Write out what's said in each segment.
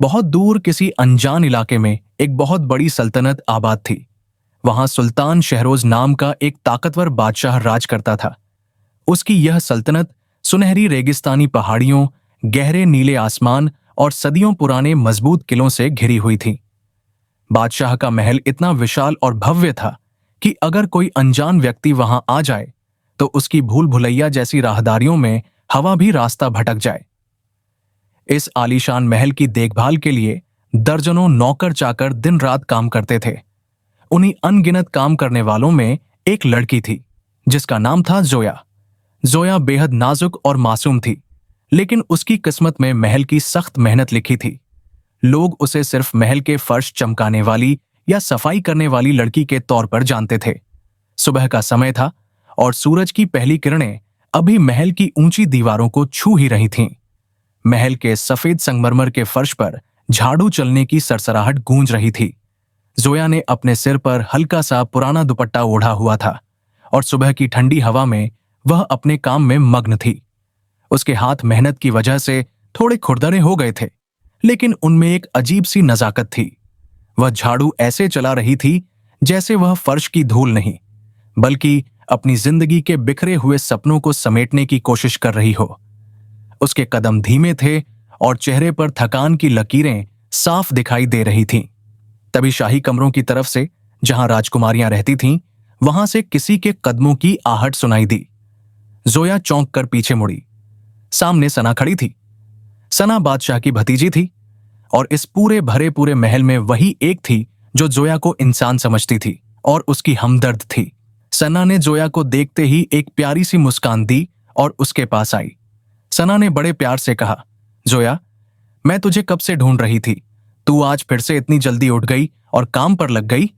बहुत दूर किसी अनजान इलाके में एक बहुत बड़ी सल्तनत आबाद थी। वहां सुल्तान शहरोज नाम का एक ताकतवर बादशाह राज करता था। उसकी यह सल्तनत सुनहरी रेगिस्तानी पहाड़ियों, गहरे नीले आसमान और सदियों पुराने मजबूत किलों से घिरी हुई थी। बादशाह का महल इतना विशाल और भव्य था कि अगर कोई अनजान व्यक्ति वहां आ जाए तो उसकी भूल भुलैया जैसी राहदारियों में हवा भी रास्ता भटक जाए। इस आलीशान महल की देखभाल के लिए दर्जनों नौकर चाकर दिन रात काम करते थे। उन्हीं अनगिनत काम करने वालों में एक लड़की थी जिसका नाम था जोया। जोया बेहद नाजुक और मासूम थी, लेकिन उसकी किस्मत में महल की सख्त मेहनत लिखी थी। लोग उसे सिर्फ महल के फर्श चमकाने वाली या सफाई करने वाली लड़की के तौर पर जानते थे। सुबह का समय था और सूरज की पहली किरणें अभी महल की ऊंची दीवारों को छू ही रही थीं। महल के सफेद संगमरमर के फर्श पर झाड़ू चलने की सरसराहट गूंज रही थी। जोया ने अपने सिर पर हल्का सा पुराना दुपट्टा ओढ़ा हुआ था और सुबह की ठंडी हवा में वह अपने काम में मग्न थी। उसके हाथ मेहनत की वजह से थोड़े खुरदरे हो गए थे, लेकिन उनमें एक अजीब सी नजाकत थी। वह झाड़ू ऐसे चला रही थी जैसे वह फर्श की धूल नहीं, बल्कि अपनी जिंदगी के बिखरे हुए सपनों को समेटने की कोशिश कर रही हो। उसके कदम धीमे थे और चेहरे पर थकान की लकीरें साफ दिखाई दे रही थीं। तभी शाही कमरों की तरफ से, जहां राजकुमारियां रहती थीं, वहां से किसी के कदमों की आहट सुनाई दी। जोया चौंक कर पीछे मुड़ी। सामने सना खड़ी थी। सना बादशाह की भतीजी थी और इस पूरे भरे पूरे महल में वही एक थी जो जोया को इंसान समझती थी और उसकी हमदर्द थी। सना ने जोया को देखते ही एक प्यारी सी मुस्कान दी और उसके पास आई। सना ने बड़े प्यार से कहा, जोया, मैं तुझे कब से ढूंढ रही थी। तू आज फिर से इतनी जल्दी उठ गई और काम पर लग गई।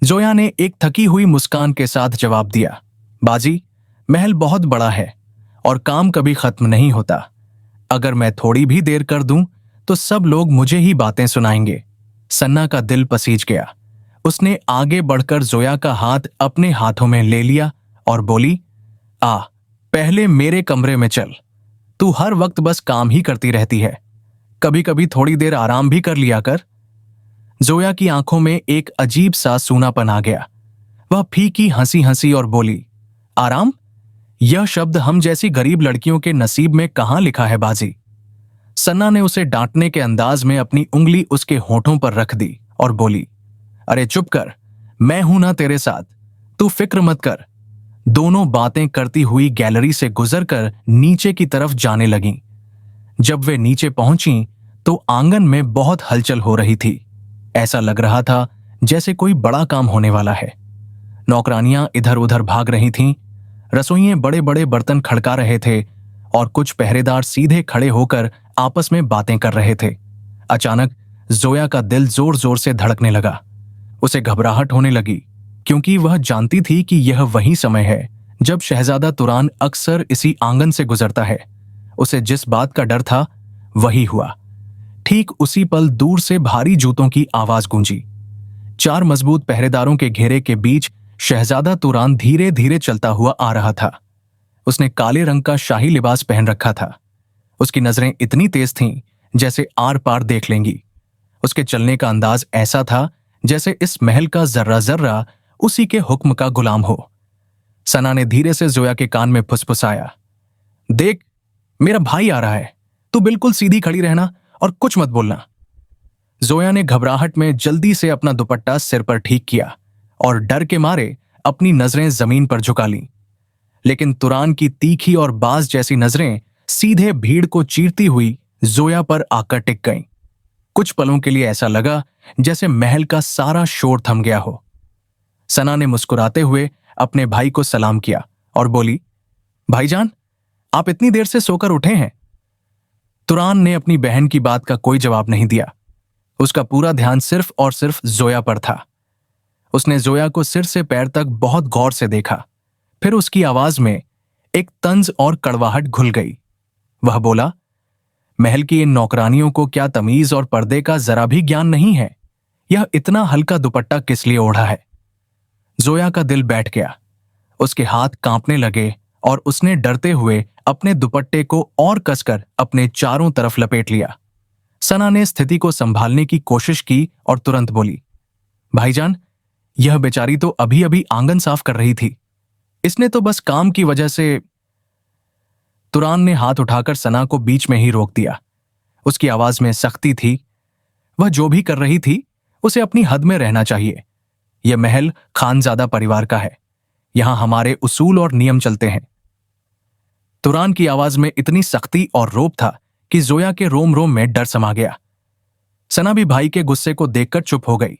जोया ने एक थकी हुई मुस्कान के साथ जवाब दिया, बाजी, महल बहुत बड़ा है और काम कभी खत्म नहीं होता। अगर मैं थोड़ी भी देर कर दूं तो सब लोग मुझे ही बातें सुनाएंगे। सन्ना का दिल पसीज गया। उसने आगे बढ़कर जोया का हाथ अपने हाथों में ले लिया और बोली, आ, पहले मेरे कमरे में चल। तू हर वक्त बस काम ही करती रहती है, कभी कभी थोड़ी देर आराम भी कर लिया कर। जोया की आंखों में एक अजीब सा सूनापन आ गया। वह फीकी हंसी हंसी और बोली, आराम? यह शब्द हम जैसी गरीब लड़कियों के नसीब में कहां लिखा है बाजी। सन्ना ने उसे डांटने के अंदाज में अपनी उंगली उसके होठों पर रख दी और बोली, अरे चुप कर, मैं हूं ना तेरे साथ, तू फिक्र मत कर। दोनों बातें करती हुई गैलरी से गुजरकर नीचे की तरफ जाने लगीं। जब वे नीचे पहुंची तो आंगन में बहुत हलचल हो रही थी। ऐसा लग रहा था जैसे कोई बड़ा काम होने वाला है। नौकरानियां इधर उधर भाग रही थीं, रसोइये बड़े बड़े बर्तन खड़का रहे थे और कुछ पहरेदार सीधे खड़े होकर आपस में बातें कर रहे थे। अचानक जोया का दिल जोर जोर से धड़कने लगा। उसे घबराहट होने लगी, क्योंकि वह जानती थी कि यह वही समय है जब शहजादा तुरान अक्सर इसी आंगन से गुजरता है। उसे जिस बात का डर था वही हुआ। ठीक उसी पल दूर से भारी जूतों की आवाज गूंजी। 4 मजबूत पहरेदारों के घेरे के बीच शहजादा तुरान धीरे धीरे चलता हुआ आ रहा था। उसने काले रंग का शाही लिबास पहन रखा था। उसकी नजरें इतनी तेज थीं जैसे आर पार देख लेंगी। उसके चलने का अंदाज ऐसा था जैसे इस महल का जर्रा जर्रा उसी के हुक्म का गुलाम हो। सना ने धीरे से जोया के कान में फुसफुसाया, देख, मेरा भाई आ रहा है, तू बिल्कुल सीधी खड़ी रहना और कुछ मत बोलना। जोया ने घबराहट में जल्दी से अपना दुपट्टा सिर पर ठीक किया और डर के मारे अपनी नजरें जमीन पर झुका लीं। लेकिन तुरान की तीखी और बाज जैसी नजरें सीधे भीड़ को चीरती हुई जोया पर आकर टिक गईं। कुछ पलों के लिए ऐसा लगा जैसे महल का सारा शोर थम गया हो। सना ने मुस्कुराते हुए अपने भाई को सलाम किया और बोली, भाईजान, आप इतनी देर से सोकर उठे हैं? तुरान ने अपनी बहन की बात का कोई जवाब नहीं दिया। उसका पूरा ध्यान सिर्फ और सिर्फ जोया पर था। उसने जोया को सिर से पैर तक बहुत गौर से देखा। फिर उसकी आवाज में एक तंज और कड़वाहट घुल गई। वह बोला, महल की इन नौकरानियों को क्या तमीज और पर्दे का जरा भी ज्ञान नहीं है? यह इतना हल्का दुपट्टा किस लिए ओढ़ा है? जोया का दिल बैठ गया। उसके हाथ कांपने लगे और उसने डरते हुए अपने दुपट्टे को और कसकर अपने चारों तरफ लपेट लिया। सना ने स्थिति को संभालने की कोशिश की और तुरंत बोली, भाईजान, यह बेचारी तो अभी अभी आंगन साफ कर रही थी, इसने तो बस काम की वजह से। तुरान ने हाथ उठाकर सना को बीच में ही रोक दिया। उसकी आवाज में सख्ती थी। वह जो भी कर रही थी उसे अपनी हद में रहना चाहिए। यह महल खानजादा परिवार का है, यहां हमारे उसूल और नियम चलते हैं। तुरान की आवाज में इतनी सख्ती और रोब था कि जोया के रोम रोम में डर समा गया। सना भी भाई के गुस्से को देखकर चुप हो गई।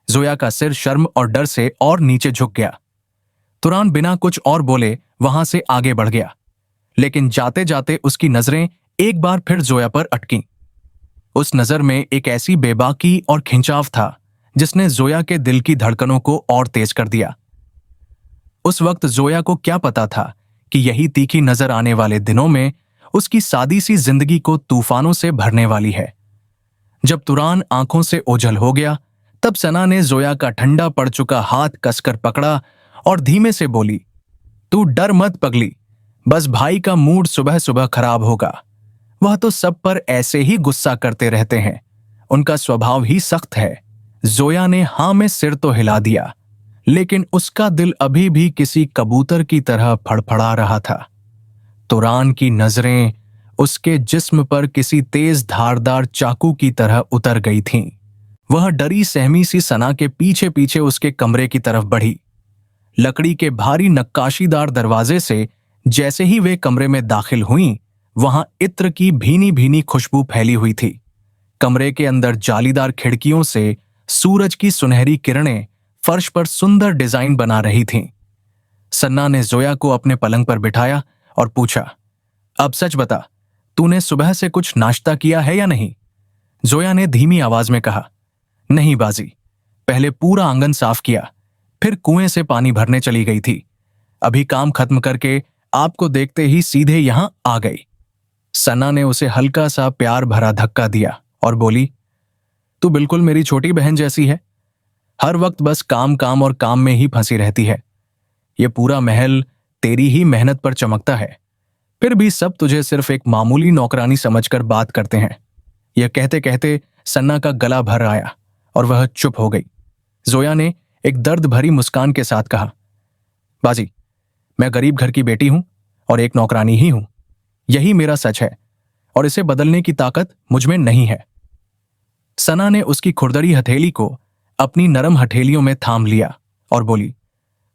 जोया का सिर शर्म और डर से और नीचे झुक गया। तुरान बिना कुछ और बोले वहां से आगे बढ़ गया, लेकिन जाते जाते उसकी नजरें एक बार फिर जोया पर अटकीं। उस नजर में एक ऐसी बेबाकी और खिंचाव था जिसने जोया के दिल की धड़कनों को और तेज कर दिया। उस वक्त जोया को क्या पता था कि यही तीखी नजर आने वाले दिनों में उसकी सादी सी जिंदगी को तूफानों से भरने वाली है। जब तुरान आंखों से ओझल हो गया, तब सना ने जोया का ठंडा पड़ चुका हाथ कसकर पकड़ा और धीमे से बोली, तू डर मत पगली, बस भाई का मूड सुबह सुबह खराब होगा। वह तो सब पर ऐसे ही गुस्सा करते रहते हैं, उनका स्वभाव ही सख्त है। जोया ने हां में सिर तो हिला दिया, लेकिन उसका दिल अभी भी किसी कबूतर की तरह फड़फड़ा रहा था। तुरान की नजरें उसके जिस्म पर किसी तेज धारदार चाकू की तरह उतर गई थीं। वह डरी सहमी सी सना के पीछे पीछे उसके कमरे की तरफ बढ़ी। लकड़ी के भारी नक्काशीदार दरवाजे से जैसे ही वे कमरे में दाखिल हुईं, वहां इत्र की भीनी भीनी खुशबू फैली हुई थी। कमरे के अंदर जालीदार खिड़कियों से सूरज की सुनहरी किरणें फर्श पर सुंदर डिजाइन बना रही थीं। सन्ना ने जोया को अपने पलंग पर बिठाया और पूछा, अब सच बता, तूने सुबह से कुछ नाश्ता किया है या नहीं? जोया ने धीमी आवाज में कहा, नहीं बाजी, पहले पूरा आंगन साफ किया, फिर कुएं से पानी भरने चली गई थी। अभी काम खत्म करके आपको देखते ही सीधे यहां आ गई। सन्ना ने उसे हल्का सा प्यार भरा धक्का दिया और बोली, तू बिल्कुल मेरी छोटी बहन जैसी है, हर वक्त बस काम काम और काम में ही फंसी रहती है। ये पूरा महल तेरी ही मेहनत पर चमकता है, फिर भी सब तुझे सिर्फ एक मामूली नौकरानी समझकर बात करते हैं। यह कहते कहते सन्ना का गला भर आया और वह चुप हो गई। जोया ने एक दर्द भरी मुस्कान के साथ कहा, बाजी, मैं गरीब घर की बेटी हूं और एक नौकरानी ही हूं। यही मेरा सच है और इसे बदलने की ताकत मुझ में नहीं है। सना ने उसकी खुरदरी हथेली को अपनी नरम हथेलियों में थाम लिया और बोली,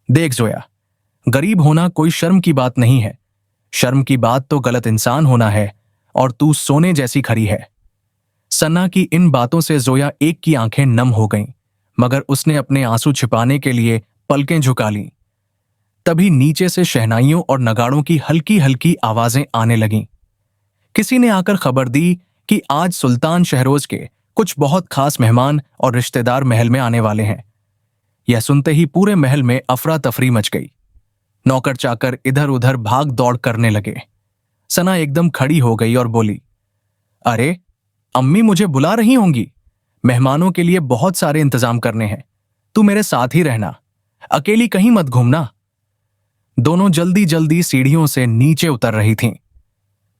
देख जोया, गरीब होना कोई शर्म की बात नहीं है। शर्म की बात तो गलत इंसान होना है, और तू सोने जैसी खरी है। सन्ना की इन बातों से जोया एक की आंखें नम हो गईं, मगर उसने अपने आंसू छिपाने के लिए पलकें झुका लीं। तभी नीचे से शहनाइयों और नगाड़ों की हल्की हल्की आवाजें आने लगीं। किसी ने आकर खबर दी कि आज सुल्तान शहरोज के कुछ बहुत खास मेहमान और रिश्तेदार महल में आने वाले हैं। यह सुनते ही पूरे महल में अफरा तफरी मच गई। नौकर चाकर इधर उधर भाग दौड़ करने लगे। सना एकदम खड़ी हो गई और बोली, अरे अम्मी मुझे बुला रही होंगी, मेहमानों के लिए बहुत सारे इंतजाम करने हैं, तू मेरे साथ ही रहना, अकेली कहीं मत घूमना। दोनों जल्दी जल्दी सीढ़ियों से नीचे उतर रही थीं।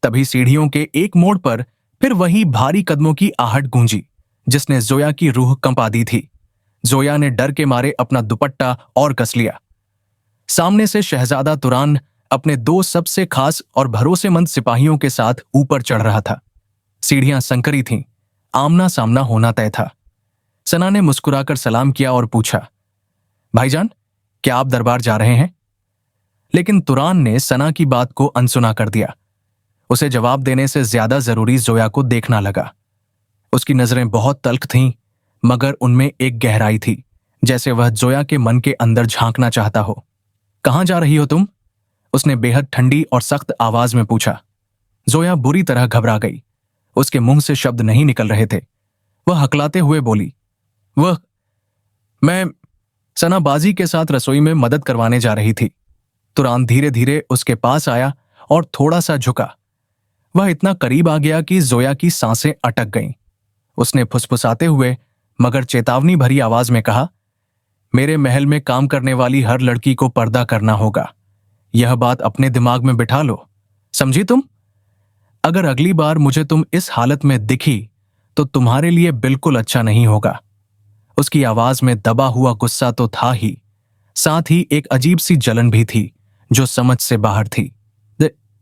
तभी सीढ़ियों के एक मोड़ पर फिर वही भारी कदमों की आहट गूंजी, जिसने जोया की रूह कंपा दी थी। जोया ने डर के मारे अपना दुपट्टा और कस लिया। सामने से शहजादा तुरान अपने दो सबसे खास और भरोसेमंद सिपाहियों के साथ ऊपर चढ़ रहा था। सीढ़ियां संकरी थीं, आमना सामना होना तय था। सना ने मुस्कुराकर सलाम किया और पूछा, भाईजान, क्या आप दरबार जा रहे हैं? लेकिन तुरान ने सना की बात को अनसुना कर दिया। उसे जवाब देने से ज्यादा जरूरी जोया को देखना लगा। उसकी नजरें बहुत तल्ख थीं, मगर उनमें एक गहराई थी, जैसे वह जोया के मन के अंदर झांकना चाहता हो। कहां जा रही हो तुम? उसने बेहद ठंडी और सख्त आवाज में पूछा। जोया बुरी तरह घबरा गई। उसके मुंह से शब्द नहीं निकल रहे थे। वह हकलाते हुए बोली, मैं सना बाजी के साथ रसोई में मदद करवाने जा रही थी। तुरान धीरे धीरे उसके पास आया और थोड़ा सा झुका। वह इतना करीब आ गया कि जोया की सांसें अटक गईं। उसने फुसफुसाते हुए मगर चेतावनी भरी आवाज में कहा, मेरे महल में काम करने वाली हर लड़की को पर्दा करना होगा। यह बात अपने दिमाग में बिठा लो, समझी तुम? अगर अगली बार मुझे तुम इस हालत में दिखी तो तुम्हारे लिए बिल्कुल अच्छा नहीं होगा। उसकी आवाज में दबा हुआ गुस्सा तो था ही, साथ ही एक अजीब सी जलन भी थी जो समझ से बाहर थी।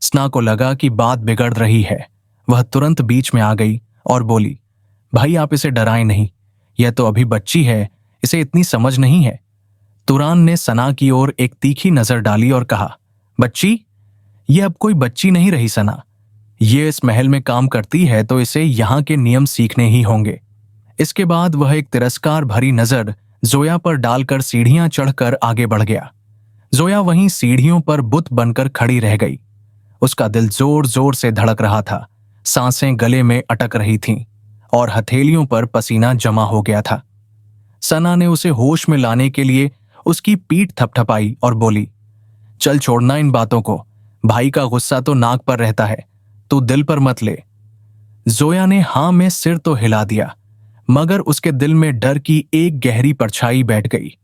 स्ना को लगा कि बात बिगड़ रही है। वह तुरंत बीच में आ गई और बोली, भाई आप इसे डराएं नहीं, यह तो अभी बच्ची है, इसे इतनी समझ नहीं है। तुरान ने सना की ओर एक तीखी नजर डाली और कहा, बच्ची? यह अब कोई बच्ची नहीं रही सना। ये इस महल में काम करती है तो इसे यहाँ के नियम सीखने ही होंगे। इसके बाद वह एक तिरस्कार भरी नजर जोया पर डालकर सीढ़ियां चढ़कर आगे बढ़ गया। जोया वहीं सीढ़ियों पर बुत बनकर खड़ी रह गई। उसका दिल जोर जोर से धड़क रहा था, सांसें गले में अटक रही थीं और हथेलियों पर पसीना जमा हो गया था। सना ने उसे होश में लाने के लिए उसकी पीठ थपथपाई और बोली, चल छोड़ना इन बातों को, भाई का गुस्सा तो नाक पर रहता है, तू दिल पर मत ले। जोया ने हां में सिर तो हिला दिया, मगर उसके दिल में डर की एक गहरी परछाई बैठ गई।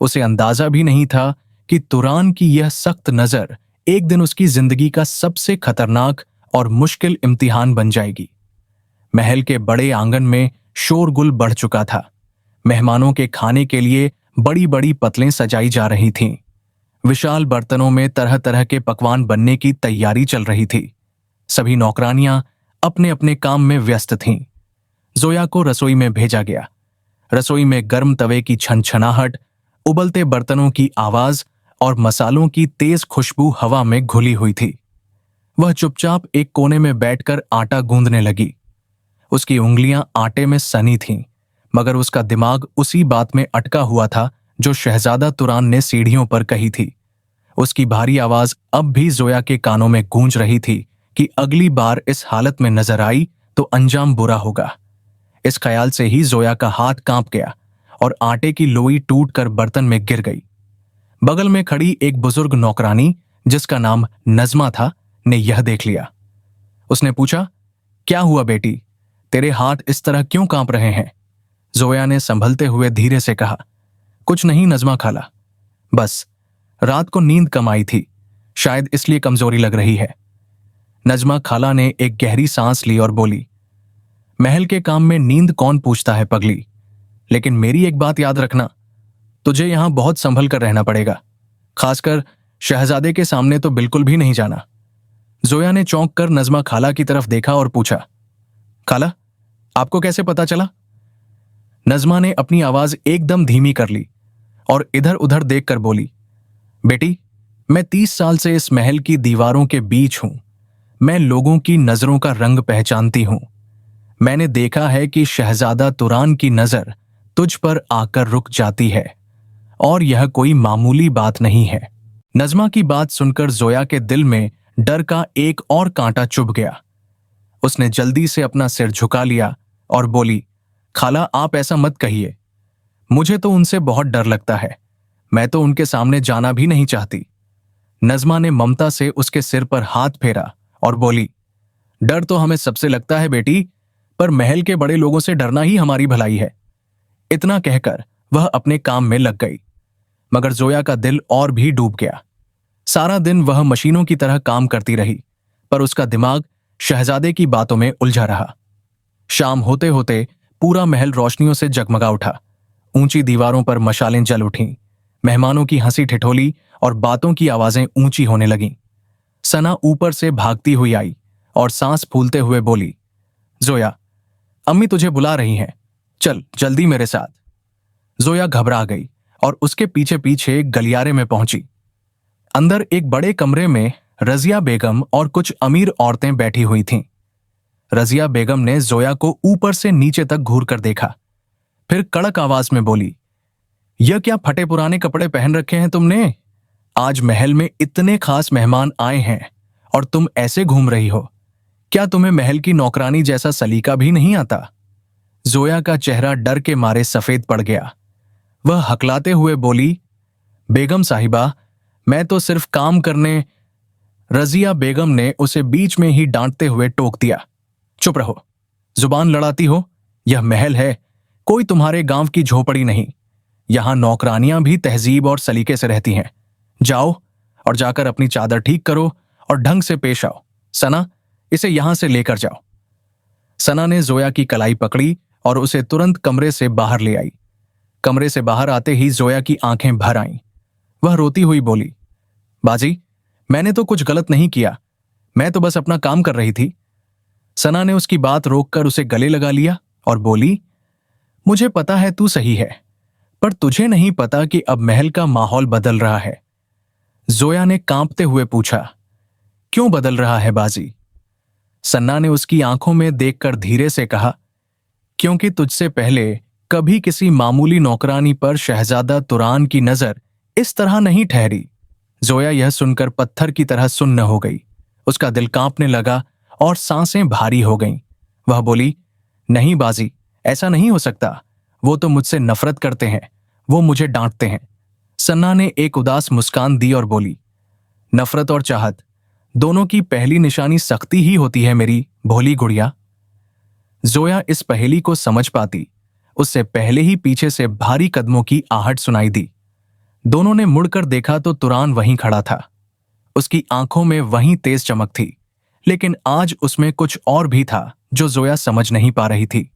उसे अंदाजा भी नहीं था कि तुरान की यह सख्त नजर एक दिन उसकी जिंदगी का सबसे खतरनाक और मुश्किल इम्तिहान बन जाएगी। महल के बड़े आंगन में शोरगुल बढ़ चुका था। मेहमानों के खाने के लिए बड़ी बड़ी पतलें सजाई जा रही थीं। विशाल बर्तनों में तरह तरह के पकवान बनने की तैयारी चल रही थी। सभी नौकरानियां अपने अपने काम में व्यस्त थीं। जोया को रसोई में भेजा गया। रसोई में गर्म तवे की छनछनाहट, उबलते बर्तनों की आवाज और मसालों की तेज खुशबू हवा में घुली हुई थी। वह चुपचाप एक कोने में बैठकर आटा गूंदने लगी। उसकी उंगलियां आटे में सनी थीं, मगर उसका दिमाग उसी बात में अटका हुआ था जो शहजादा तुरान ने सीढ़ियों पर कही थी। उसकी भारी आवाज अब भी जोया के कानों में गूंज रही थी कि अगली बार इस हालत में नजर आई तो अंजाम बुरा होगा। इस ख्याल से ही जोया का हाथ कांप गया और आटे की लोई टूटकर बर्तन में गिर गई। बगल में खड़ी एक बुजुर्ग नौकरानी, जिसका नाम नजमा था, ने यह देख लिया। उसने पूछा, क्या हुआ बेटी, तेरे हाथ इस तरह क्यों कांप रहे हैं? जोया ने संभलते हुए धीरे से कहा, कुछ नहीं नजमा खाला, बस रात को नींद कम आई थी, शायद इसलिए कमजोरी लग रही है। नजमा खाला ने एक गहरी सांस ली और बोली, महल के काम में नींद कौन पूछता है पगली, लेकिन मेरी एक बात याद रखना, तुझे यहां बहुत संभल कर रहना पड़ेगा, खासकर शहजादे के सामने तो बिल्कुल भी नहीं जाना। जोया ने चौंक कर नजमा खाला की तरफ देखा और पूछा, खाला, आपको कैसे पता चला? नजमा ने अपनी आवाज एकदम धीमी कर ली और इधर उधर देखकर बोली, बेटी, मैं 30 साल से इस महल की दीवारों के बीच हूं। मैं लोगों की नजरों का रंग पहचानती हूं। मैंने देखा है कि शहजादा तुरान की नजर तुझ पर आकर रुक जाती है, और यह कोई मामूली बात नहीं है। नजमा की बात सुनकर जोया के दिल में डर का एक और कांटा चुभ गया। उसने जल्दी से अपना सिर झुका लिया और बोली, खाला, आप ऐसा मत कहिए, मुझे तो उनसे बहुत डर लगता है, मैं तो उनके सामने जाना भी नहीं चाहती। नजमा ने ममता से उसके सिर पर हाथ फेरा और बोली, डर तो हमें सबसे लगता है बेटी, पर महल के बड़े लोगों से डरना ही हमारी भलाई है। इतना कहकर वह अपने काम में लग गई, मगर जोया का दिल और भी डूब गया। सारा दिन वह मशीनों की तरह काम करती रही, पर उसका दिमाग शहजादे की बातों में उलझा रहा। शाम होते होते पूरा महल रोशनियों से जगमगा उठा। ऊंची दीवारों पर मशालें जल उठीं। मेहमानों की हंसी ठिठोली और बातों की आवाजें ऊंची होने लगीं। सना ऊपर से भागती हुई आई और सांस फूलते हुए बोली, जोया, अम्मी तुझे बुला रही हैं, चल जल्दी मेरे साथ। जोया घबरा गई और उसके पीछे पीछे गलियारे में पहुंची। अंदर एक बड़े कमरे में रजिया बेगम और कुछ अमीर औरतें बैठी हुई थीं। रजिया बेगम ने जोया को ऊपर से नीचे तक घूर कर देखा, फिर कड़क आवाज में बोली, यह क्या फटे पुराने कपड़े पहन रखे हैं तुमने? आज महल में इतने खास मेहमान आए हैं और तुम ऐसे घूम रही हो। क्या तुम्हें महल की नौकरानी जैसा सलीका भी नहीं आता? जोया का चेहरा डर के मारे सफेद पड़ गया। वह हकलाते हुए बोली, बेगम साहिबा, मैं तो सिर्फ काम करने। रजिया बेगम ने उसे बीच में ही डांटते हुए टोक दिया, चुप रहो, जुबान लड़ाती हो? यह महल है, कोई तुम्हारे गांव की झोपड़ी नहीं। यहां नौकरानियां भी तहजीब और सलीके से रहती हैं। जाओ और जाकर अपनी चादर ठीक करो और ढंग से पेश आओ। सना, इसे यहां से लेकर जाओ। सना ने जोया की कलाई पकड़ी और उसे तुरंत कमरे से बाहर ले आई। कमरे से बाहर आते ही जोया की आंखें भर आईं। वह रोती हुई बोली, बाजी, मैंने तो कुछ गलत नहीं किया, मैं तो बस अपना काम कर रही थी। सना ने उसकी बात रोककर उसे गले लगा लिया और बोली, मुझे पता है तू सही है, पर तुझे नहीं पता कि अब महल का माहौल बदल रहा है। जोया ने कांपते हुए पूछा, क्यों बदल रहा है बाजी? सन्ना ने उसकी आंखों में देखकर धीरे से कहा, क्योंकि तुझसे पहले कभी किसी मामूली नौकरानी पर शहजादा तुरान की नजर इस तरह नहीं ठहरी। जोया यह सुनकर पत्थर की तरह सुन्न हो गई। उसका दिल कांपने लगा और सांसें भारी हो गईं। वह बोली, नहीं बाजी, ऐसा नहीं हो सकता। वो तो मुझसे नफरत करते हैं, वो मुझे डांटते हैं। सन्ना ने एक उदास मुस्कान दी और बोली, नफरत और चाहत दोनों की पहली निशानी सख्ती ही होती है मेरी भोली गुड़िया। जोया इस पहेली को समझ पाती उससे पहले ही पीछे से भारी कदमों की आहट सुनाई दी। दोनों ने मुड़कर देखा तो तुरान वहीं खड़ा था। उसकी आंखों में वहीं तेज चमक थी, लेकिन आज उसमें कुछ और भी था जो जोया समझ नहीं पा रही थी।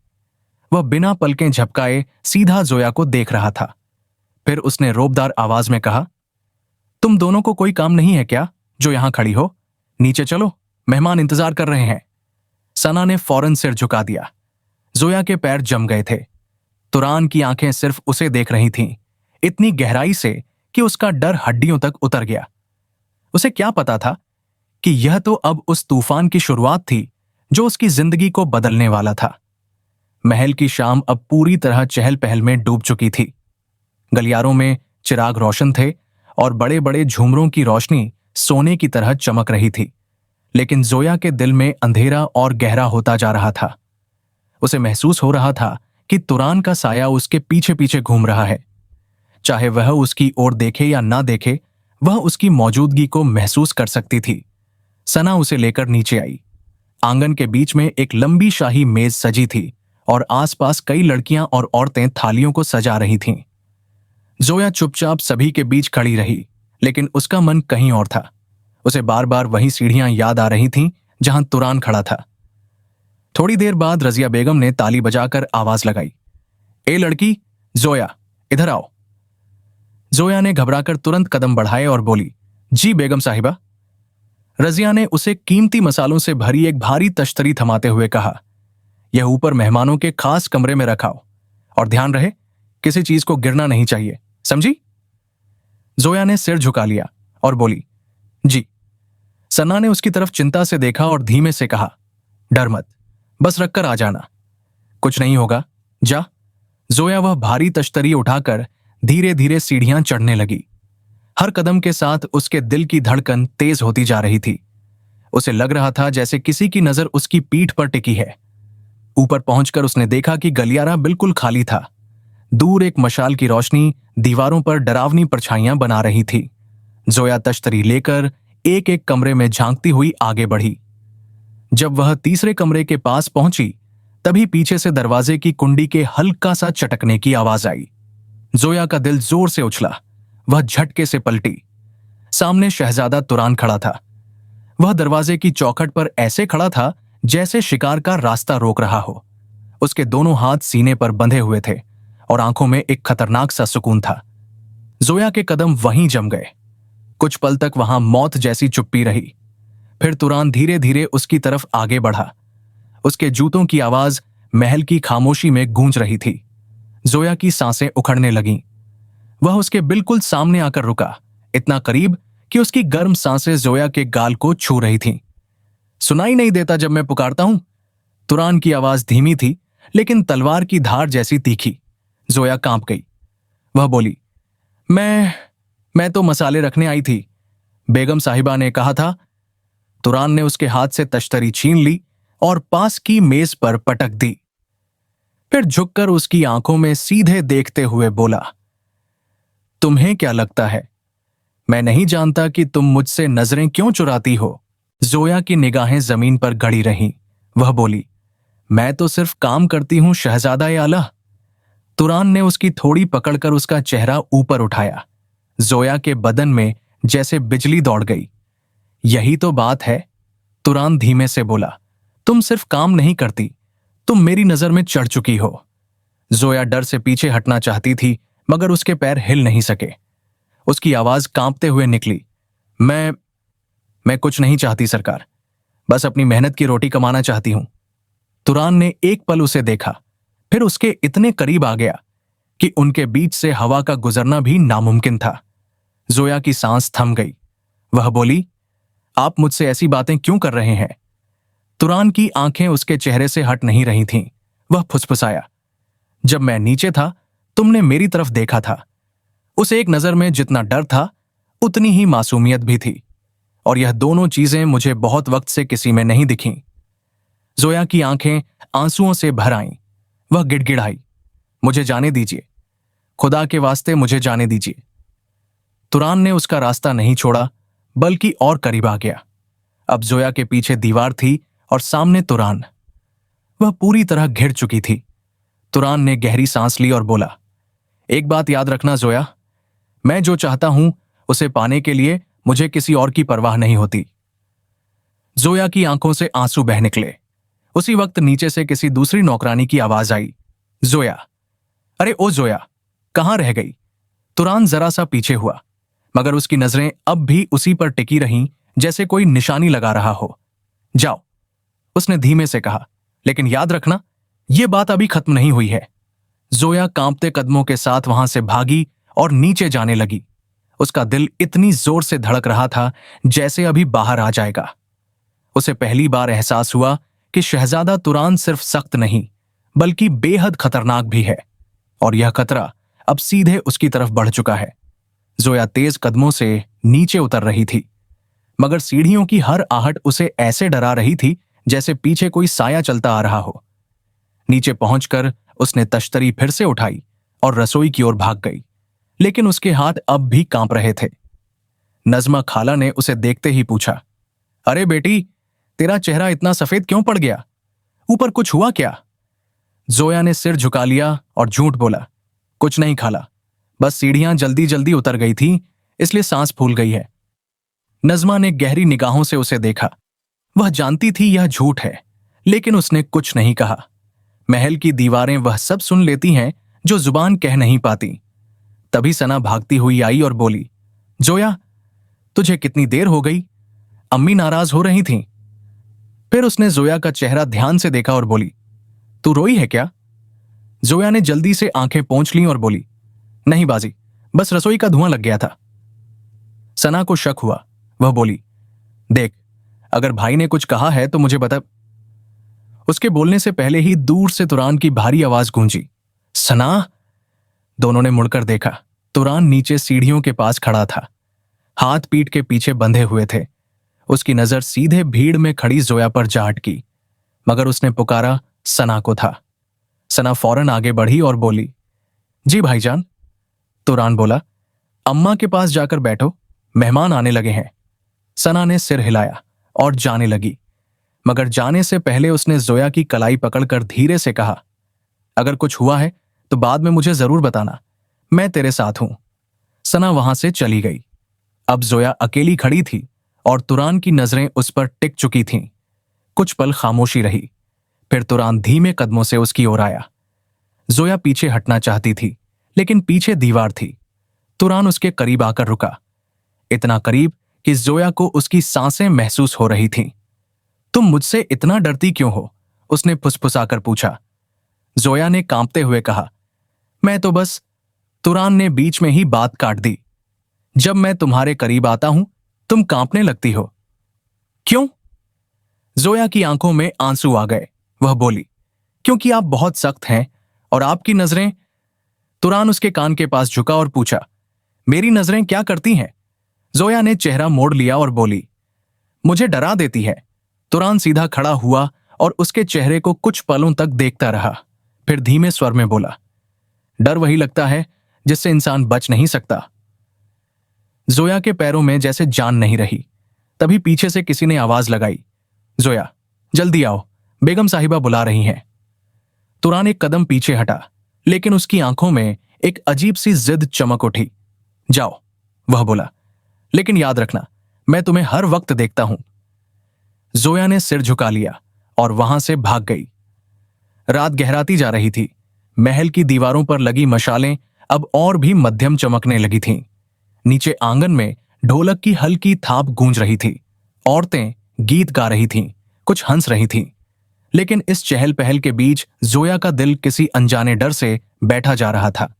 वह बिना पलकें झपकाए सीधा जोया को देख रहा था। फिर उसने रोबदार आवाज में कहा, तुम दोनों को कोई काम नहीं है क्या जो यहां खड़ी हो? नीचे चलो, मेहमान इंतजार कर रहे हैं। सना ने फौरन सिर झुका दिया। जोया के पैर जम गए थे। तुरान की आंखें सिर्फ उसे देख रही थीं, इतनी गहराई से कि उसका डर हड्डियों तक उतर गया। उसे क्या पता था कि यह तो अब उस तूफान की शुरुआत थी जो उसकी जिंदगी को बदलने वाला था। महल की शाम अब पूरी तरह चहल पहल में डूब चुकी थी। गलियारों में चिराग रोशन थे और बड़े बड़े झूमरों की रोशनी सोने की तरह चमक रही थी। लेकिन जोया के दिल में अंधेरा और गहरा होता जा रहा था। उसे महसूस हो रहा था कि तुरान का साया उसके पीछे पीछे घूम रहा है। चाहे वह उसकी ओर देखे या ना देखे, वह उसकी मौजूदगी को महसूस कर सकती थी। सना उसे लेकर नीचे आई। आंगन के बीच में एक लंबी शाही मेज सजी थी और आसपास कई लड़कियां और औरतें थालियों को सजा रही थीं। जोया चुपचाप सभी के बीच खड़ी रही, लेकिन उसका मन कहीं और था। उसे बार बार वही सीढ़ियां याद आ रही थीं जहां तुरान खड़ा था। थोड़ी देर बाद रजिया बेगम ने ताली बजाकर आवाज लगाई, ए लड़की, जोया, इधर आओ। जोया ने घबराकर तुरंत कदम बढ़ाए और बोली, जी बेगम साहिबा। रजिया ने उसे कीमती मसालों से भरी एक भारी तश्तरी थमाते हुए कहा, यह ऊपर मेहमानों के खास कमरे में रखाओ और ध्यान रहे किसी चीज को गिरना नहीं चाहिए, समझी? जोया ने सिर झुका लिया और बोली, जी। सन्ना ने उसकी तरफ चिंता से देखा और धीमे से कहा, डर मत, बस रखकर आ जाना, कुछ नहीं होगा, जा। जोया वह भारी तश्तरी उठाकर धीरे धीरे सीढ़ियां चढ़ने लगी। हर कदम के साथ उसके दिल की धड़कन तेज होती जा रही थी। उसे लग रहा था जैसे किसी की नजर उसकी पीठ पर टिकी है। ऊपर पहुंचकर उसने देखा कि गलियारा बिल्कुल खाली था। दूर एक मशाल की रोशनी दीवारों पर डरावनी परछाइयां बना रही थी। जोया तश्तरी लेकर एक एक कमरे में झांकती हुई आगे बढ़ी। जब वह तीसरे कमरे के पास पहुंची, तभी पीछे से दरवाजे की कुंडी के हल्का सा चटकने की आवाज आई। जोया का दिल जोर से उछला। वह झटके से पलटी। सामने शहजादा तुरान खड़ा था। वह दरवाजे की चौखट पर ऐसे खड़ा था जैसे शिकार का रास्ता रोक रहा हो। उसके दोनों हाथ सीने पर बंधे हुए थे और आंखों में एक खतरनाक सा सुकून था। जोया के कदम वहीं जम गए। कुछ पल तक वहां मौत जैसी चुप्पी रही। फिर तुरान धीरे धीरे उसकी तरफ आगे बढ़ा। उसके जूतों की आवाज महल की खामोशी में गूंज रही थी। जोया की सांसें उखड़ने लगीं। वह उसके बिल्कुल सामने आकर रुका, इतना करीब कि उसकी गर्म सांसें जोया के गाल को छू रही थीं। सुनाई नहीं देता जब मैं पुकारता हूं? तुरान की आवाज धीमी थी, लेकिन तलवार की धार जैसी तीखी। जोया कांप गई। वह बोली, मैं तो मसाले रखने आई थी, बेगम साहिबा ने कहा था। तुरान ने उसके हाथ से तश्तरी छीन ली और पास की मेज पर पटक दी। फिर झुककर उसकी आंखों में सीधे देखते हुए बोला, तुम्हें क्या लगता है मैं नहीं जानता कि तुम मुझसे नजरें क्यों चुराती हो? जोया की निगाहें जमीन पर गड़ी रहीं। वह बोली, मैं तो सिर्फ काम करती हूं शहजादा ए आला। तुरान ने उसकी थोड़ी पकड़कर उसका चेहरा ऊपर उठाया। जोया के बदन में जैसे बिजली दौड़ गई। यही तो बात है, तुरान धीमे से बोला, तुम सिर्फ काम नहीं करती, तुम मेरी नजर में चढ़ चुकी हो। जोया डर से पीछे हटना चाहती थी, मगर उसके पैर हिल नहीं सके। उसकी आवाज कांपते हुए निकली, मैं कुछ नहीं चाहती सरकार, बस अपनी मेहनत की रोटी कमाना चाहती हूं। तुरान ने एक पल उसे देखा, फिर उसके इतने करीब आ गया कि उनके बीच से हवा का गुजरना भी नामुमकिन था। जोया की सांस थम गई। वह बोली, आप मुझसे ऐसी बातें क्यों कर रहे हैं? तुरान की आंखें उसके चेहरे से हट नहीं रही थीं। वह फुसफुसाया, जब मैं नीचे था तुमने मेरी तरफ देखा था। उस एक नजर में जितना डर था उतनी ही मासूमियत भी थी, और यह दोनों चीजें मुझे बहुत वक्त से किसी में नहीं दिखीं। जोया की आंखें आंसुओं से भर आईं। वह गिड़गिड़ाई, मुझे जाने दीजिए, खुदा के वास्ते मुझे जाने दीजिए। तुरान ने उसका रास्ता नहीं छोड़ा, बल्कि और करीब आ गया। अब जोया के पीछे दीवार थी और सामने तुरान। वह पूरी तरह घिर चुकी थी। तुरान ने गहरी सांस ली और बोला, एक बात याद रखना जोया, मैं जो चाहता हूं उसे पाने के लिए मुझे किसी और की परवाह नहीं होती। जोया की आंखों से आंसू बह निकले। उसी वक्त नीचे से किसी दूसरी नौकरानी की आवाज आई, जोया, अरे ओ जोया, कहां रह गई? तुरान जरा सा पीछे हुआ, मगर उसकी नजरें अब भी उसी पर टिकी रहीं, जैसे कोई निशानी लगा रहा हो। जाओ, उसने धीमे से कहा, लेकिन याद रखना, यह बात अभी खत्म नहीं हुई है। जोया कांपते कदमों के साथ वहां से भागी और नीचे जाने लगी। उसका दिल इतनी जोर से धड़क रहा था जैसे अभी बाहर आ जाएगा। उसे पहली बार एहसास हुआ कि शहजादा तुरान सिर्फ सख्त नहीं, बल्कि बेहद खतरनाक भी है, और यह खतरा अब सीधे उसकी तरफ बढ़ चुका है। जोया तेज कदमों से नीचे उतर रही थी, मगर सीढ़ियों की हर आहट उसे ऐसे डरा रही थी जैसे पीछे कोई साया चलता आ रहा हो। नीचे पहुंचकर उसने तश्तरी फिर से उठाई और रसोई की ओर भाग गई, लेकिन उसके हाथ अब भी कांप रहे थे। नजमा खाला ने उसे देखते ही पूछा, अरे बेटी, तेरा चेहरा इतना सफेद क्यों पड़ गया? ऊपर कुछ हुआ क्या? जोया ने सिर झुका लिया और झूठ बोला, कुछ नहीं खाला, बस सीढ़ियां जल्दी जल्दी उतर गई थी, इसलिए सांस फूल गई है। नजमा ने गहरी निगाहों से उसे देखा। वह जानती थी यह झूठ है, लेकिन उसने कुछ नहीं कहा। महल की दीवारें वह सब सुन लेती हैं जो जुबान कह नहीं पाती। तभी सना भागती हुई आई और बोली, जोया, तुझे कितनी देर हो गई? अम्मी नाराज हो रही थीं। फिर उसने जोया का चेहरा ध्यान से देखा और बोली, तू रोई है क्या? जोया ने जल्दी से आंखें पोंछ लीं और बोली, नहीं बाजी, बस रसोई का धुआं लग गया था। सना को शक हुआ। वह बोली, देख, अगर भाई ने कुछ कहा है तो मुझे बता। उसके बोलने से पहले ही दूर से तुरान की भारी आवाज गूंजी, सना। दोनों ने मुड़कर देखा। तुरान नीचे सीढ़ियों के पास खड़ा था, हाथ पीठ के पीछे बंधे हुए थे। उसकी नजर सीधे भीड़ में खड़ी जोया पर जा अटकी, मगर उसने पुकारा सना को था। सना फौरन आगे बढ़ी और बोली, जी भाईजान। तुरान बोला, अम्मा के पास जाकर बैठो, मेहमान आने लगे हैं। सना ने सिर हिलाया और जाने लगी, मगर जाने से पहले उसने जोया की कलाई पकड़कर धीरे से कहा, अगर कुछ हुआ है तो बाद में मुझे जरूर बताना, मैं तेरे साथ हूं। सना वहां से चली गई। अब जोया अकेली खड़ी थी और तुरान की नजरें उस पर टिक चुकी थीं। कुछ पल खामोशी रही, फिर तुरान धीमे कदमों से उसकी ओर आया। जोया पीछे हटना चाहती थी, लेकिन पीछे दीवार थी। तुरान उसके करीब आकर रुका, इतना करीब कि जोया को उसकी सांसें महसूस हो रही थीं। तुम मुझसे इतना डरती क्यों हो? उसने फुसफुसाकर पूछा। जोया ने कांपते हुए कहा, मैं तो बस। तुरान ने बीच में ही बात काट दी, जब मैं तुम्हारे करीब आता हूं तुम कांपने लगती हो। क्यों? जोया की आंखों में आंसू आ गए। वह बोली, क्योंकि आप बहुत सख्त हैं और आपकी नजरें। तुरान उसके कान के पास झुका और पूछा, मेरी नजरें क्या करती हैं? जोया ने चेहरा मोड़ लिया और बोली, मुझे डरा देती है। तुरान सीधा खड़ा हुआ और उसके चेहरे को कुछ पलों तक देखता रहा, फिर धीमे स्वर में बोला, डर वही लगता है जिससे इंसान बच नहीं सकता। जोया के पैरों में जैसे जान नहीं रही। तभी पीछे से किसी ने आवाज लगाई, जोया, जल्दी आओ, बेगम साहिबा बुला रही हैं। तुरान एक कदम पीछे हटा, लेकिन उसकी आंखों में एक अजीब सी जिद चमक उठी। जाओ, वह बोला, लेकिन याद रखना, मैं तुम्हें हर वक्त देखता हूं। जोया ने सिर झुका लिया और वहां से भाग गई। रात गहराती जा रही थी। महल की दीवारों पर लगी मशालें अब और भी मध्यम चमकने लगी थीं। नीचे आंगन में ढोलक की हल्की थाप गूंज रही थी। औरतें गीत गा रही थीं, कुछ हंस रही थीं। लेकिन इस चहल पहल के बीच जोया का दिल किसी अनजाने डर से बैठा जा रहा था।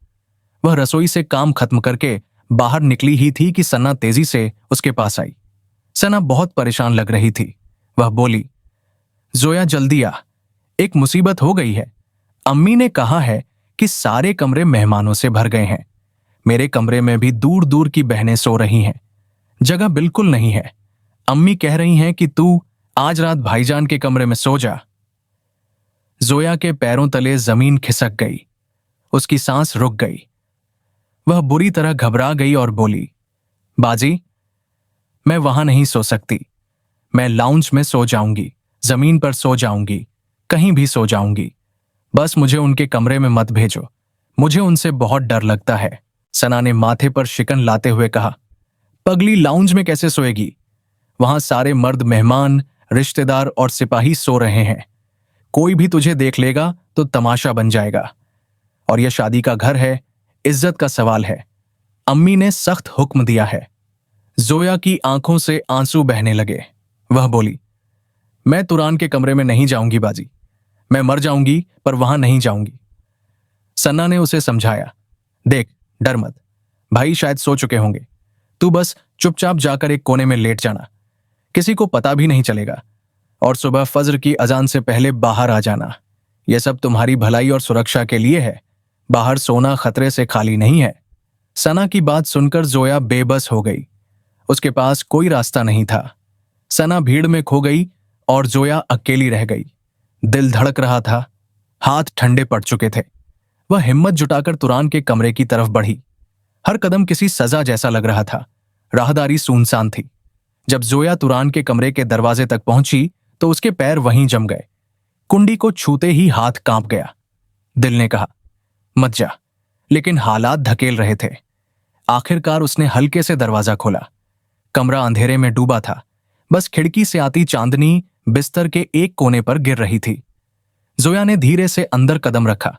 वह रसोई से काम खत्म करके बाहर निकली ही थी कि सना तेजी से उसके पास आई। सना बहुत परेशान लग रही थी। वह बोली, जोया जल्दी आ, एक मुसीबत हो गई है। अम्मी ने कहा है कि सारे कमरे मेहमानों से भर गए हैं। मेरे कमरे में भी दूर दूर की बहनें सो रही हैं। जगह बिल्कुल नहीं है। अम्मी कह रही हैं कि तू आज रात भाईजान के कमरे में सो जा। जोया के पैरों तले जमीन खिसक गई। उसकी सांस रुक गई। वह बुरी तरह घबरा गई और बोली, बाजी, मैं वहां नहीं सो सकती। मैं लाउंज में सो जाऊंगी, जमीन पर सो जाऊंगी, कहीं भी सो जाऊंगी। बस मुझे उनके कमरे में मत भेजो। मुझे उनसे बहुत डर लगता है। सना ने माथे पर शिकन लाते हुए कहा, पगली लाउंज में कैसे सोएगी? वहां सारे मर्द मेहमान, रिश्तेदार और सिपाही सो रहे हैं। कोई भी तुझे देख लेगा तो तमाशा बन जाएगा। और यह शादी का घर है, इज्जत का सवाल है। अम्मी ने सख्त हुक्म दिया है। जोया की आंखों से आंसू बहने लगे। वह बोली, मैं तुरान के कमरे में नहीं जाऊंगी बाजी। मैं मर जाऊंगी पर वहां नहीं जाऊंगी। सन्ना ने उसे समझाया, देख, डर मत। भाई शायद सो चुके होंगे। तू बस चुपचाप जाकर एक कोने में लेट जाना। किसी को पता भी नहीं चलेगा। और सुबह फज्र की अजान से पहले बाहर आ जाना। यह सब तुम्हारी भलाई और सुरक्षा के लिए है। बाहर सोना खतरे से खाली नहीं है। सना की बात सुनकर जोया बेबस हो गई। उसके पास कोई रास्ता नहीं था। सना भीड़ में खो गई और जोया अकेली रह गई। दिल धड़क रहा था, हाथ ठंडे पड़ चुके थे। वह हिम्मत जुटाकर तुरान के कमरे की तरफ बढ़ी। हर कदम किसी सजा जैसा लग रहा था। राहदारी सुनसान थी। जब जोया तुरान के कमरे के दरवाजे तक पहुंची तो उसके पैर वहीं जम गए। कुंडी को छूते ही हाथ कांप गया। दिल ने कहा, मत जा, लेकिन हालात धकेल रहे थे। आखिरकार उसने हल्के से दरवाजा खोला। कमरा अंधेरे में डूबा था। बस खिड़की से आती चांदनी बिस्तर के एक कोने पर गिर रही थी। जोया ने धीरे से अंदर कदम रखा।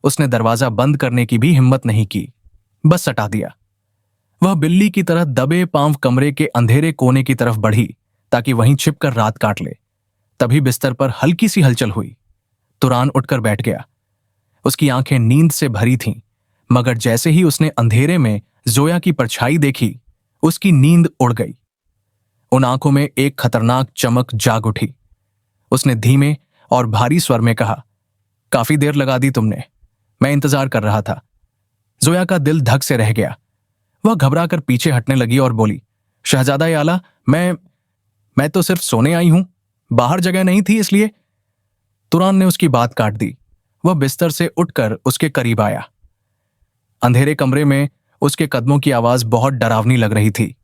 उसने दरवाजा बंद करने की भी हिम्मत नहीं की, बस सटा दिया। वह बिल्ली की तरह दबे पांव कमरे के अंधेरे कोने की तरफ बढ़ी ताकि वहीं छिपकर रात काट ले। तभी बिस्तर पर हल्की सी हलचल हुई। तुरान उठकर बैठ गया। उसकी आंखें नींद से भरी थीं, मगर जैसे ही उसने अंधेरे में जोया की परछाई देखी, उसकी नींद उड़ गई। उन आंखों में एक खतरनाक चमक जाग उठी। उसने धीमे और भारी स्वर में कहा, काफी देर लगा दी तुमने। मैं इंतजार कर रहा था। जोया का दिल धक से रह गया। वह घबराकर पीछे हटने लगी और बोली, शहजादा आला, मैं तो सिर्फ सोने आई हूं। बाहर जगह नहीं थी इसलिए। तुरान ने उसकी बात काट दी। वह बिस्तर से उठकर उसके करीब आया। अंधेरे कमरे में उसके कदमों की आवाज बहुत डरावनी लग रही थी।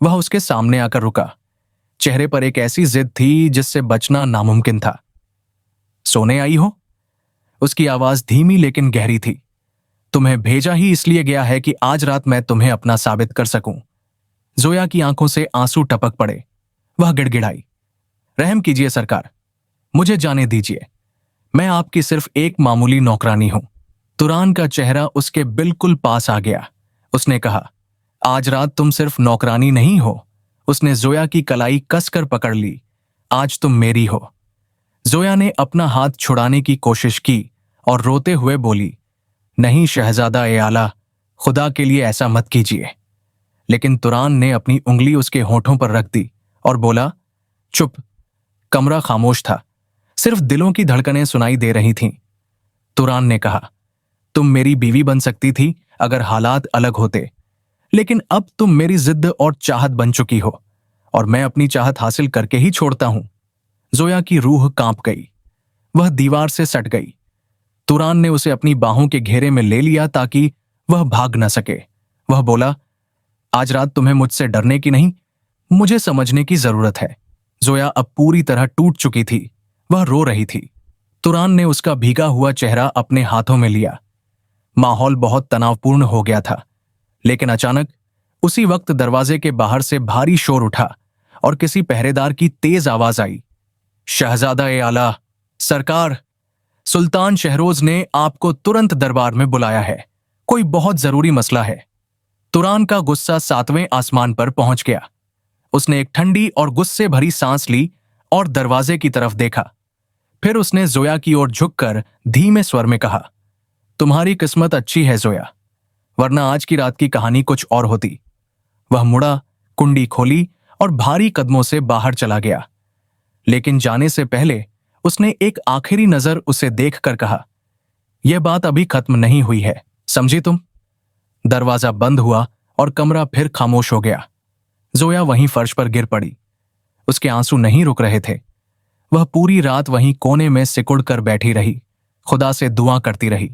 वह उसके सामने आकर रुका। चेहरे पर एक ऐसी जिद थी जिससे बचना नामुमकिन था। सोने आई हो? उसकी आवाज धीमी लेकिन गहरी थी। तुम्हें भेजा ही इसलिए गया है कि आज रात मैं तुम्हें अपना साबित कर सकूं। जोया की आंखों से आंसू टपक पड़े। वह गिड़गिड़ाई, रहम कीजिए सरकार, मुझे जाने दीजिए। मैं आपकी सिर्फ एक मामूली नौकरानी हूं। तुरान का चेहरा उसके बिल्कुल पास आ गया। उसने कहा, आज रात तुम सिर्फ नौकरानी नहीं हो। उसने जोया की कलाई कसकर पकड़ ली। आज तुम मेरी हो। जोया ने अपना हाथ छुड़ाने की कोशिश की और रोते हुए बोली, नहीं शहजादा आला, खुदा के लिए ऐसा मत कीजिए। लेकिन तुरान ने अपनी उंगली उसके होठों पर रख दी और बोला, चुप। कमरा खामोश था। सिर्फ दिलों की धड़कनें सुनाई दे रही थीं। तुरान ने कहा, तुम मेरी बीवी बन सकती थी अगर हालात अलग होते, लेकिन अब तुम मेरी जिद और चाहत बन चुकी हो, और मैं अपनी चाहत हासिल करके ही छोड़ता हूं। जोया की रूह कांप गई। वह दीवार से सट गई। तुरान ने उसे अपनी बाहों के घेरे में ले लिया ताकि वह भाग न सके। वह बोला, आज रात तुम्हें मुझसे डरने की नहीं, मुझे समझने की जरूरत है। जोया अब पूरी तरह टूट चुकी थी। वह रो रही थी। तुरान ने उसका भीगा हुआ चेहरा अपने हाथों में लिया। माहौल बहुत तनावपूर्ण हो गया था। लेकिन अचानक उसी वक्त दरवाजे के बाहर से भारी शोर उठा और किसी पहरेदार की तेज आवाज आई, शहजादा आला, सरकार। सुल्तान शहरोज ने आपको तुरंत दरबार में बुलाया है। कोई बहुत जरूरी मसला है। तुरान का गुस्सा 7वें आसमान पर पहुंच गया। उसने एक ठंडी और गुस्से भरी सांस ली और दरवाजे की तरफ देखा। फिर उसने जोया की ओर झुककर धीमे स्वर में कहा, तुम्हारी किस्मत अच्छी है जोया, वरना आज की रात की कहानी कुछ और होती। वह मुड़ा, कुंडी खोली और भारी कदमों से बाहर चला गया। लेकिन जाने से पहले उसने एक आखिरी नजर उसे देखकर कहा, यह बात अभी खत्म नहीं हुई है, समझी तुम? दरवाजा बंद हुआ और कमरा फिर खामोश हो गया। जोया वहीं फर्श पर गिर पड़ी। उसके आंसू नहीं रुक रहे थे। वह पूरी रात वहीं कोने में सिकुड़ कर बैठी रही, खुदा से दुआ करती रही।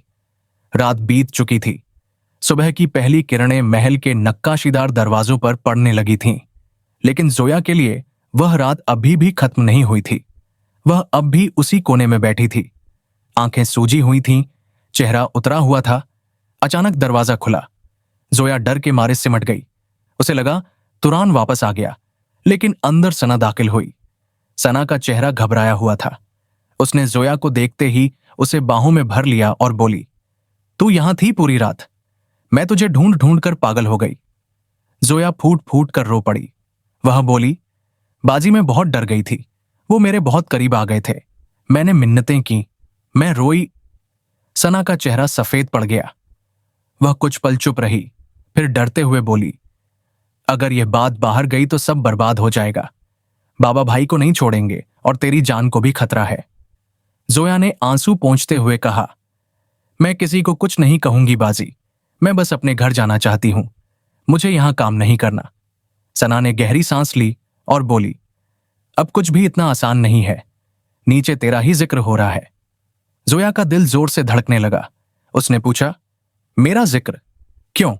रात बीत चुकी थी। सुबह की पहली किरणें महल के नक्काशीदार दरवाजों पर पड़ने लगी थीं। लेकिन जोया के लिए वह रात अभी भी खत्म नहीं हुई थी। वह अब भी उसी कोने में बैठी थी। आंखें सूजी हुई थीं, चेहरा उतरा हुआ था। अचानक दरवाजा खुला। जोया डर के मारे सिमट गई। उसे लगा तुरान वापस आ गया, लेकिन अंदर सना दाखिल हुई। सना का चेहरा घबराया हुआ था। उसने जोया को देखते ही उसे बाहों में भर लिया और बोली, तू यहां थी पूरी रात? मैं तुझे ढूंढ ढूंढ कर पागल हो गई। जोया फूट फूट कर रो पड़ी। वह बोली, बाजी मैं बहुत डर गई थी। वो मेरे बहुत करीब आ गए थे। मैंने मिन्नतें की, मैं रोई। सना का चेहरा सफेद पड़ गया। वह कुछ पल चुप रही, फिर डरते हुए बोली, अगर यह बात बाहर गई तो सब बर्बाद हो जाएगा। बाबा भाई को नहीं छोड़ेंगे और तेरी जान को भी खतरा है। जोया ने आंसू पोंछते हुए कहा, मैं किसी को कुछ नहीं कहूंगी बाजी, मैं बस अपने घर जाना चाहती हूं। मुझे यहां काम नहीं करना। सना ने गहरी सांस ली और बोली, अब कुछ भी इतना आसान नहीं है। नीचे तेरा ही जिक्र हो रहा है। जोया का दिल जोर से धड़कने लगा। उसने पूछा, मेरा जिक्र? क्यों?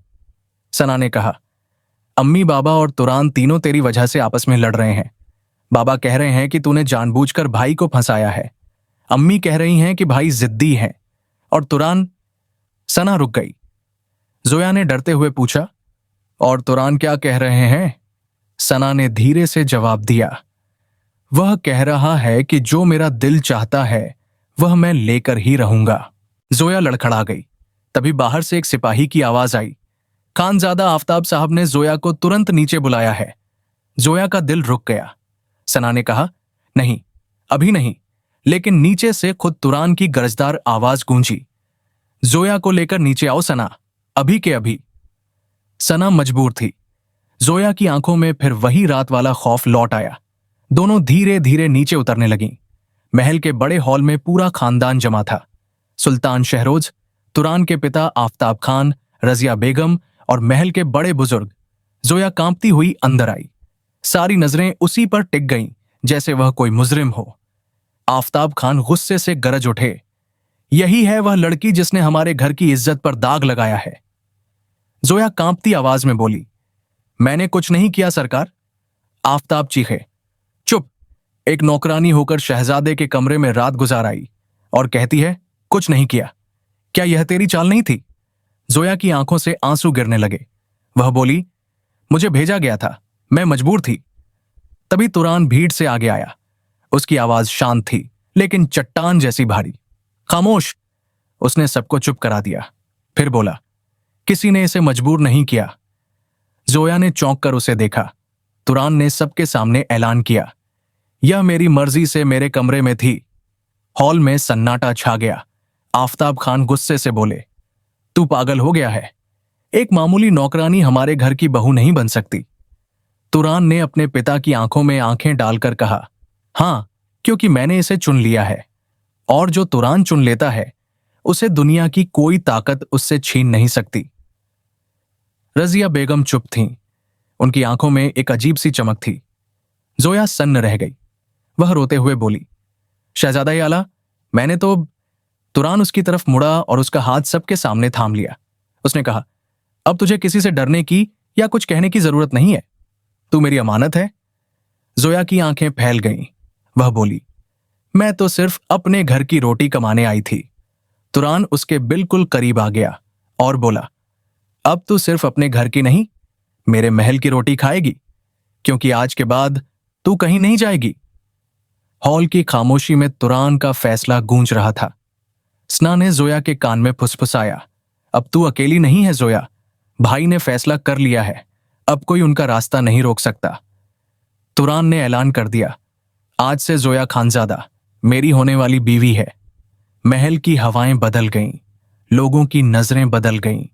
सना ने कहा, अम्मी, बाबा और तुरान तीनों तेरी वजह से आपस में लड़ रहे हैं। बाबा कह रहे हैं कि तूने जानबूझकर भाई को फंसाया है। अम्मी कह रही हैं कि भाई जिद्दी है। और तुरान। सना रुक गई। जोया ने डरते हुए पूछा, और तुरान क्या कह रहे हैं? सना ने धीरे से जवाब दिया, वह कह रहा है कि जो मेरा दिल चाहता है वह मैं लेकर ही रहूंगा। जोया लड़खड़ा गई। तभी बाहर से एक सिपाही की आवाज आई, खानजादा आफताब साहब ने जोया को तुरंत नीचे बुलाया है। जोया का दिल रुक गया। सना ने कहा, नहीं, अभी नहीं। लेकिन नीचे से खुद तुरान की गरजदार आवाज गूंजी, जोया को लेकर नीचे आओ सना, अभी के अभी। सना मजबूर थी। जोया की आंखों में फिर वही रात वाला खौफ लौट आया। दोनों धीरे धीरे नीचे उतरने लगीं। महल के बड़े हॉल में पूरा खानदान जमा था। सुल्तान शहरोज, तुरान के पिता आफताब खान, रजिया बेगम और महल के बड़े बुजुर्ग। जोया कांपती हुई अंदर आई। सारी नजरें उसी पर टिक गईं, जैसे वह कोई मुजरिम हो। आफताब खान गुस्से से गरज उठे, यही है वह लड़की जिसने हमारे घर की इज्जत पर दाग लगाया है। जोया कांपती आवाज में बोली, मैंने कुछ नहीं किया सरकार। आफताब चीखे, चुप। एक नौकरानी होकर शहजादे के कमरे में रात गुजार आई और कहती है कुछ नहीं किया। क्या यह तेरी चाल नहीं थी? जोया की आंखों से आंसू गिरने लगे। वह बोली, मुझे भेजा गया था, मैं मजबूर थी। तभी तुरान भीड़ से आगे आया। उसकी आवाज शांत थी, लेकिन चट्टान जैसी भारी। खामोश। उसने सबको चुप करा दिया। फिर बोला, किसी ने इसे मजबूर नहीं किया। जोया ने चौंक कर उसे देखा। तुरान ने सबके सामने ऐलान किया, यह मेरी मर्जी से मेरे कमरे में थी। हॉल में सन्नाटा छा गया। आफताब खान गुस्से से बोले, तू पागल हो गया है। एक मामूली नौकरानी हमारे घर की बहू नहीं बन सकती। तुरान ने अपने पिता की आंखों में आंखें डालकर कहा, हां, क्योंकि मैंने इसे चुन लिया है। और जो तुरान चुन लेता है उसे दुनिया की कोई ताकत उससे छीन नहीं सकती। रजिया बेगम चुप थीं। उनकी आंखों में एक अजीब सी चमक थी। जोया सन्न रह गई। वह रोते हुए बोली, शहजादा आला, मैंने तो। तुरान उसकी तरफ मुड़ा और उसका हाथ सबके सामने थाम लिया। उसने कहा, अब तुझे किसी से डरने की या कुछ कहने की जरूरत नहीं है। तू मेरी अमानत है। जोया की आंखें फैल गईं। वह बोली, मैं तो सिर्फ अपने घर की रोटी कमाने आई थी। तुरान उसके बिल्कुल करीब आ गया और बोला, अब तू सिर्फ अपने घर की नहीं, मेरे महल की रोटी खाएगी, क्योंकि आज के बाद तू कहीं नहीं जाएगी। हॉल की खामोशी में तुरान का फैसला गूंज रहा था। स्ना ने जोया के कान में फुसफुसाया। अब तू अकेली नहीं है जोया, भाई ने फैसला कर लिया है, अब कोई उनका रास्ता नहीं रोक सकता। तुरान ने ऐलान कर दिया, आज से जोया खानजादा मेरी होने वाली बीवी है। महल की हवाएं बदल गईं, लोगों की नजरें बदल गईं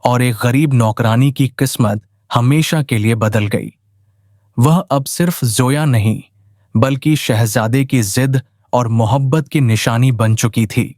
और एक गरीब नौकरानी की किस्मत हमेशा के लिए बदल गई। वह अब सिर्फ जोया नहीं, बल्कि शहजादे की जिद और मोहब्बत की निशानी बन चुकी थी।